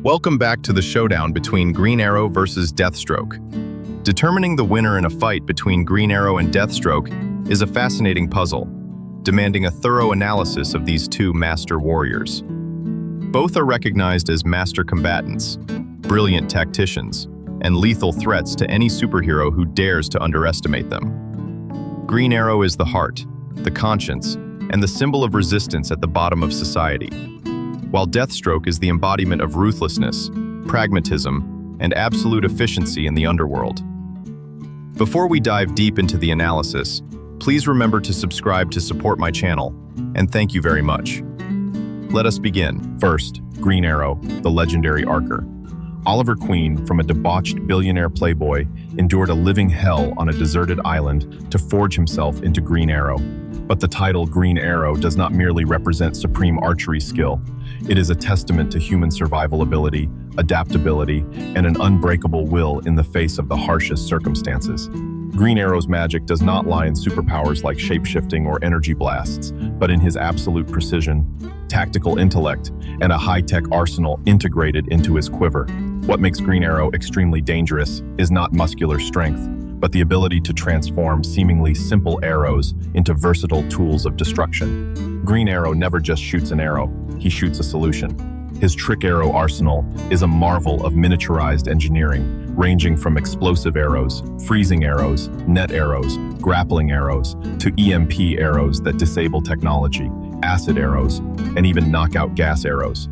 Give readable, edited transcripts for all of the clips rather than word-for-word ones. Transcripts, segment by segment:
Welcome back to the showdown between Green Arrow versus Deathstroke. Determining the winner in a fight between Green Arrow and Deathstroke is a fascinating puzzle, demanding a thorough analysis of these two master warriors. Both are recognized as master combatants, brilliant tacticians, and lethal threats to any superhero who dares to underestimate them. Green Arrow is the heart, the conscience, and the symbol of resistance at the bottom of society, while Deathstroke is the embodiment of ruthlessness, pragmatism, and absolute efficiency in the underworld. Before we dive deep into the analysis, please remember to subscribe to support my channel, and thank you very much. Let us begin. First, Green Arrow, the legendary archer. Oliver Queen, from a debauched billionaire playboy, endured a living hell on a deserted island to forge himself into Green Arrow. But the title Green Arrow does not merely represent supreme archery skill. It is a testament to human survival ability, adaptability, and an unbreakable will in the face of the harshest circumstances. Green Arrow's magic does not lie in superpowers like shapeshifting or energy blasts, but in his absolute precision, tactical intellect, and a high-tech arsenal integrated into his quiver. What makes Green Arrow extremely dangerous is not muscular strength, but the ability to transform seemingly simple arrows into versatile tools of destruction. Green Arrow never just shoots an arrow, he shoots a solution. His trick arrow arsenal is a marvel of miniaturized engineering, ranging from explosive arrows, freezing arrows, net arrows, grappling arrows, to EMP arrows that disable technology, acid arrows, and even knockout gas arrows.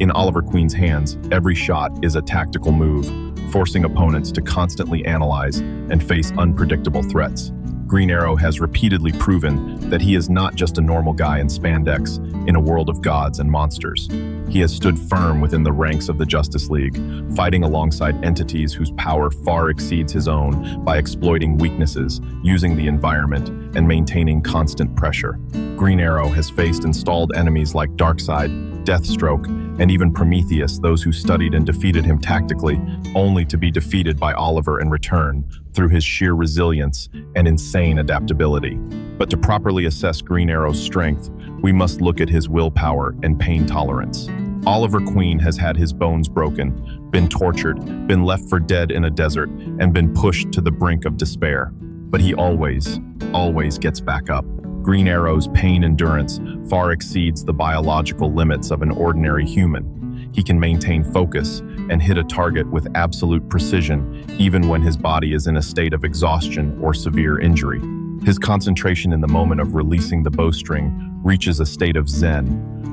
In Oliver Queen's hands, every shot is a tactical move, forcing opponents to constantly analyze and face unpredictable threats. Green Arrow has repeatedly proven that he is not just a normal guy in spandex in a world of gods and monsters. He has stood firm within the ranks of the Justice League, fighting alongside entities whose power far exceeds his own by exploiting weaknesses, using the environment, and maintaining constant pressure. Green Arrow has faced installed enemies like Darkseid, Deathstroke, and even Prometheus, those who studied and defeated him tactically, only to be defeated by Oliver in return through his sheer resilience and insane adaptability. But to properly assess Green Arrow's strength, we must look at his willpower and pain tolerance. Oliver Queen has had his bones broken, been tortured, been left for dead in a desert, and been pushed to the brink of despair. But he always gets back up. Green Arrow's pain endurance far exceeds the biological limits of an ordinary human. He can maintain focus and hit a target with absolute precision, even when his body is in a state of exhaustion or severe injury. His concentration in the moment of releasing the bowstring reaches a state of zen,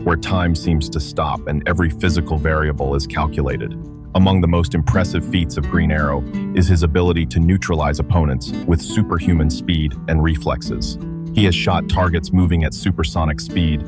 where time seems to stop and every physical variable is calculated. Among the most impressive feats of Green Arrow is his ability to neutralize opponents with superhuman speed and reflexes. He has shot targets moving at supersonic speed,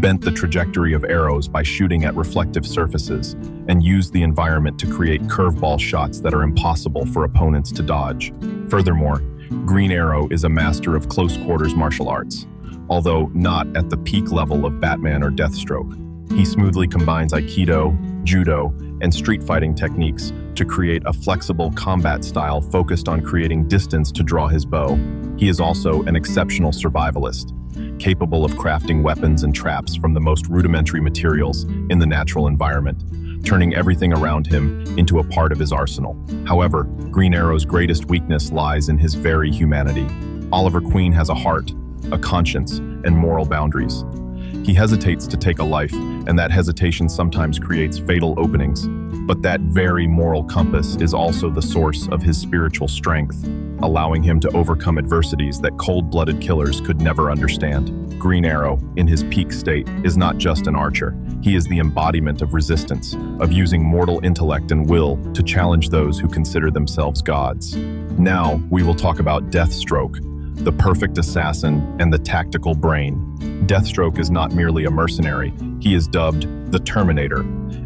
bent the trajectory of arrows by shooting at reflective surfaces, and used the environment to create curveball shots that are impossible for opponents to dodge. Furthermore, Green Arrow is a master of close-quarters martial arts, although not at the peak level of Batman or Deathstroke. He smoothly combines Aikido, Judo, and street fighting techniques to create a flexible combat style focused on creating distance to draw his bow. He is also an exceptional survivalist, capable of crafting weapons and traps from the most rudimentary materials in the natural environment, turning everything around him into a part of his arsenal. However, Green Arrow's greatest weakness lies in his very humanity. Oliver Queen has a heart, a conscience, and moral boundaries. He hesitates to take a life, and that hesitation sometimes creates fatal openings. But that very moral compass is also the source of his spiritual strength, allowing him to overcome adversities that cold-blooded killers could never understand. Green Arrow, in his peak state, is not just an archer. He is the embodiment of resistance, of using mortal intellect and will to challenge those who consider themselves gods. Now, we will talk about Deathstroke, the perfect assassin and the tactical brain. Deathstroke is not merely a mercenary. He is dubbed the Terminator,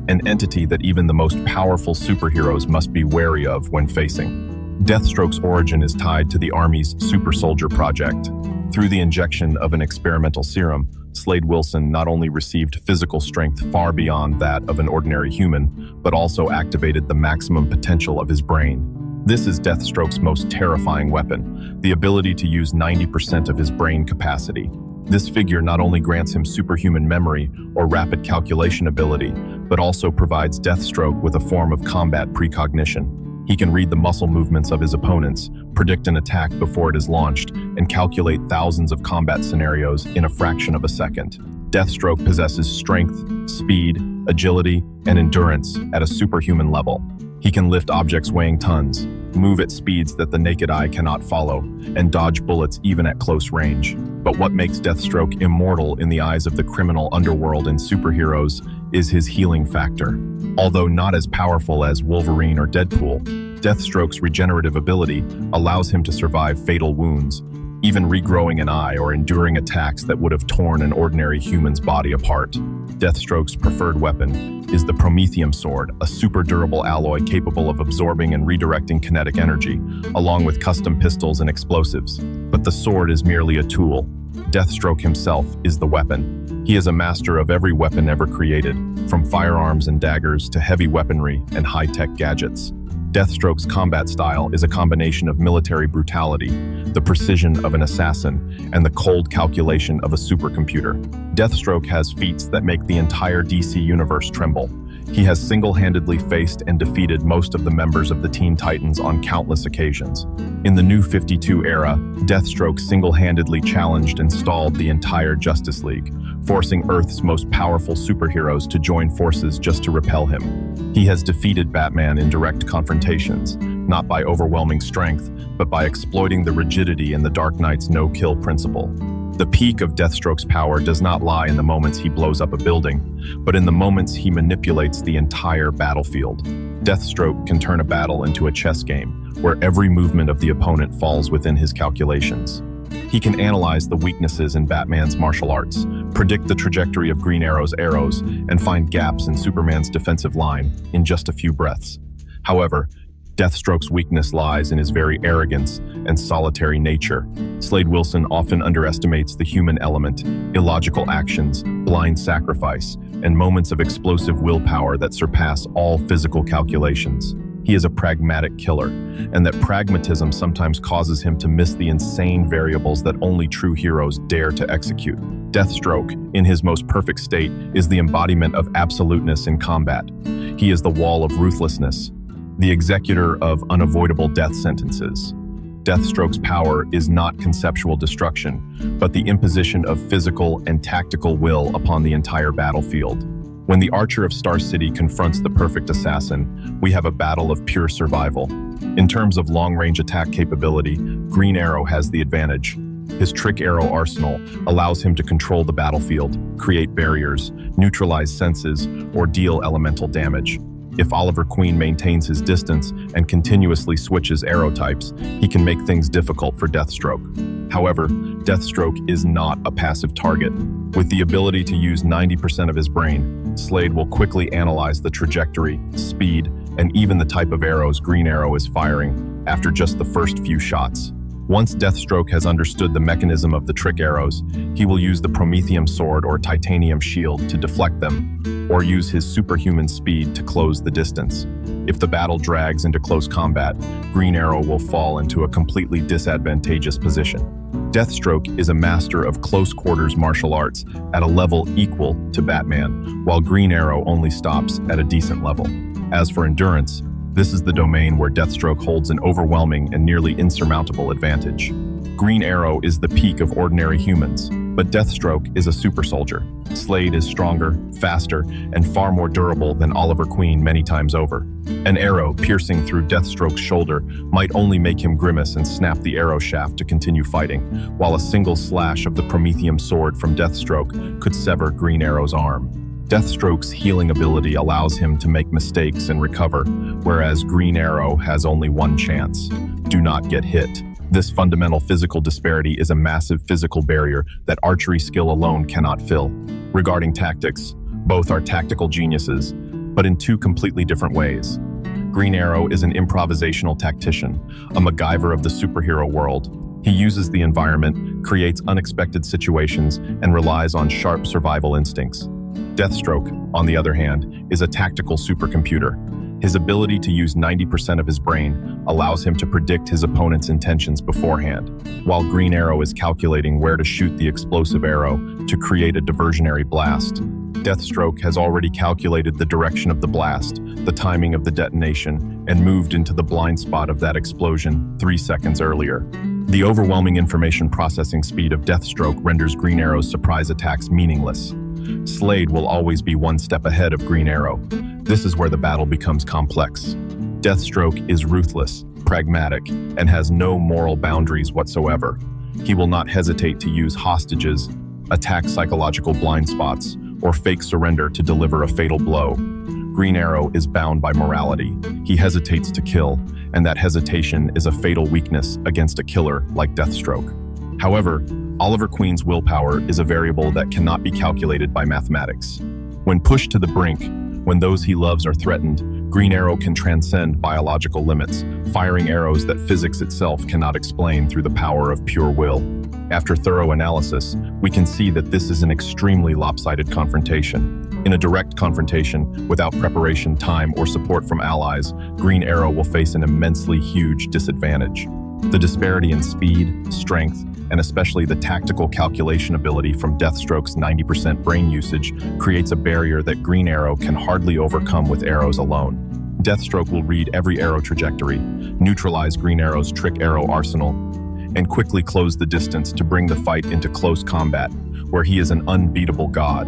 an entity that even the most powerful superheroes must be wary of when facing. Deathstroke's origin is tied to the Army's Super Soldier Project. Through the injection of an experimental serum, Slade Wilson not only received physical strength far beyond that of an ordinary human, but also activated the maximum potential of his brain. This is Deathstroke's most terrifying weapon, the ability to use 90% of his brain capacity. This figure not only grants him superhuman memory or rapid calculation ability, but also provides Deathstroke with a form of combat precognition. He can read the muscle movements of his opponents, predict an attack before it is launched, and calculate thousands of combat scenarios in a fraction of a second. Deathstroke possesses strength, speed, agility, and endurance at a superhuman level. He can lift objects weighing tons, move at speeds that the naked eye cannot follow, and dodge bullets even at close range. But what makes Deathstroke immortal in the eyes of the criminal underworld and superheroes is his healing factor. Although not as powerful as Wolverine or Deadpool, Deathstroke's regenerative ability allows him to survive fatal wounds, even regrowing an eye or enduring attacks that would have torn an ordinary human's body apart. Deathstroke's preferred weapon is the Prometheum Sword, a super durable alloy capable of absorbing and redirecting kinetic energy, along with custom pistols and explosives. But the sword is merely a tool. Deathstroke himself is the weapon. He is a master of every weapon ever created, from firearms and daggers to heavy weaponry and high-tech gadgets. Deathstroke's combat style is a combination of military brutality, the precision of an assassin, and the cold calculation of a supercomputer. Deathstroke has feats that make the entire DC universe tremble. He has single-handedly faced and defeated most of the members of the Teen Titans on countless occasions. In the New 52 era, Deathstroke single-handedly challenged and stalled the entire Justice League, forcing Earth's most powerful superheroes to join forces just to repel him. He has defeated Batman in direct confrontations, not by overwhelming strength, but by exploiting the rigidity in the Dark Knight's no-kill principle. The peak of Deathstroke's power does not lie in the moments he blows up a building, but in the moments he manipulates the entire battlefield. Deathstroke can turn a battle into a chess game, where every movement of the opponent falls within his calculations. He can analyze the weaknesses in Batman's martial arts, predict the trajectory of Green Arrow's arrows, and find gaps in Superman's defensive line in just a few breaths. However, Deathstroke's weakness lies in his very arrogance and solitary nature. Slade Wilson often underestimates the human element, illogical actions, blind sacrifice, and moments of explosive willpower that surpass all physical calculations. He is a pragmatic killer, and that pragmatism sometimes causes him to miss the insane variables that only true heroes dare to execute. Deathstroke, in his most perfect state, is the embodiment of absoluteness in combat. He is the wall of ruthlessness, the executor of unavoidable death sentences. Deathstroke's power is not conceptual destruction, but the imposition of physical and tactical will upon the entire battlefield. When the Archer of Star City confronts the perfect assassin, we have a battle of pure survival. In terms of long-range attack capability, Green Arrow has the advantage. His trick arrow arsenal allows him to control the battlefield, create barriers, neutralize senses, or deal elemental damage. If Oliver Queen maintains his distance and continuously switches arrow types, he can make things difficult for Deathstroke. However, Deathstroke is not a passive target. With the ability to use 90% of his brain, Slade will quickly analyze the trajectory, speed, and even the type of arrows Green Arrow is firing after just the first few shots. Once Deathstroke has understood the mechanism of the trick arrows, he will use the Prometheum Sword or Titanium Shield to deflect them, or use his superhuman speed to close the distance. If the battle drags into close combat, Green Arrow will fall into a completely disadvantageous position. Deathstroke is a master of close-quarters martial arts at a level equal to Batman, while Green Arrow only stops at a decent level. As for endurance, this is the domain where Deathstroke holds an overwhelming and nearly insurmountable advantage. Green Arrow is the peak of ordinary humans, but Deathstroke is a super soldier. Slade is stronger, faster, and far more durable than Oliver Queen many times over. An arrow piercing through Deathstroke's shoulder might only make him grimace and snap the arrow shaft to continue fighting, while a single slash of the Prometheum Sword from Deathstroke could sever Green Arrow's arm. Deathstroke's healing ability allows him to make mistakes and recover, whereas Green Arrow has only one chance: do not get hit. This fundamental physical disparity is a massive physical barrier that archery skill alone cannot fill. Regarding tactics, both are tactical geniuses, but in two completely different ways. Green Arrow is an improvisational tactician, a MacGyver of the superhero world. He uses the environment, creates unexpected situations, and relies on sharp survival instincts. Deathstroke, on the other hand, is a tactical supercomputer. His ability to use 90% of his brain allows him to predict his opponent's intentions beforehand, while Green Arrow is calculating where to shoot the explosive arrow to create a diversionary blast. Deathstroke has already calculated the direction of the blast, the timing of the detonation, and moved into the blind spot of that explosion 3 seconds earlier. The overwhelming information processing speed of Deathstroke renders Green Arrow's surprise attacks meaningless. Slade will always be one step ahead of Green Arrow. This is where the battle becomes complex. Deathstroke is ruthless, pragmatic, and has no moral boundaries whatsoever. He will not hesitate to use hostages, attack psychological blind spots, or fake surrender to deliver a fatal blow. Green Arrow is bound by morality. He hesitates to kill, and that hesitation is a fatal weakness against a killer like Deathstroke. However, Oliver Queen's willpower is a variable that cannot be calculated by mathematics. When pushed to the brink, when those he loves are threatened, Green Arrow can transcend biological limits, firing arrows that physics itself cannot explain through the power of pure will. After thorough analysis, we can see that this is an extremely lopsided confrontation. In a direct confrontation, without preparation, time, or support from allies, Green Arrow will face an immensely huge disadvantage. The disparity in speed, strength, and especially the tactical calculation ability from Deathstroke's 90% brain usage creates a barrier that Green Arrow can hardly overcome with arrows alone. Deathstroke will read every arrow trajectory, neutralize Green Arrow's trick arrow arsenal, and quickly close the distance to bring the fight into close combat, where he is an unbeatable god.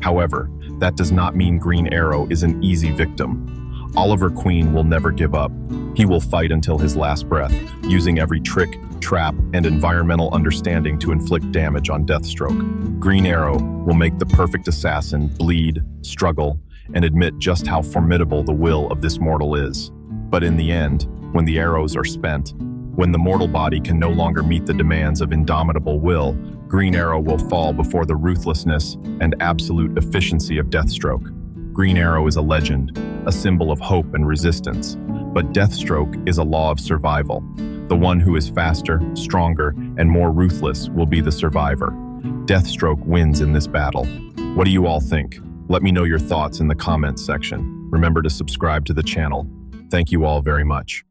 However, that does not mean Green Arrow is an easy victim. Oliver Queen will never give up. He will fight until his last breath, using every trick, trap, and environmental understanding to inflict damage on Deathstroke. Green Arrow will make the perfect assassin bleed, struggle, and admit just how formidable the will of this mortal is. But in the end, when the arrows are spent, when the mortal body can no longer meet the demands of indomitable will, Green Arrow will fall before the ruthlessness and absolute efficiency of Deathstroke. Green Arrow is a legend, a symbol of hope and resistance, but Deathstroke is a law of survival. The one who is faster, stronger, and more ruthless will be the survivor. Deathstroke wins in this battle. What do you all think? Let me know your thoughts in the comments section. Remember to subscribe to the channel. Thank you all very much.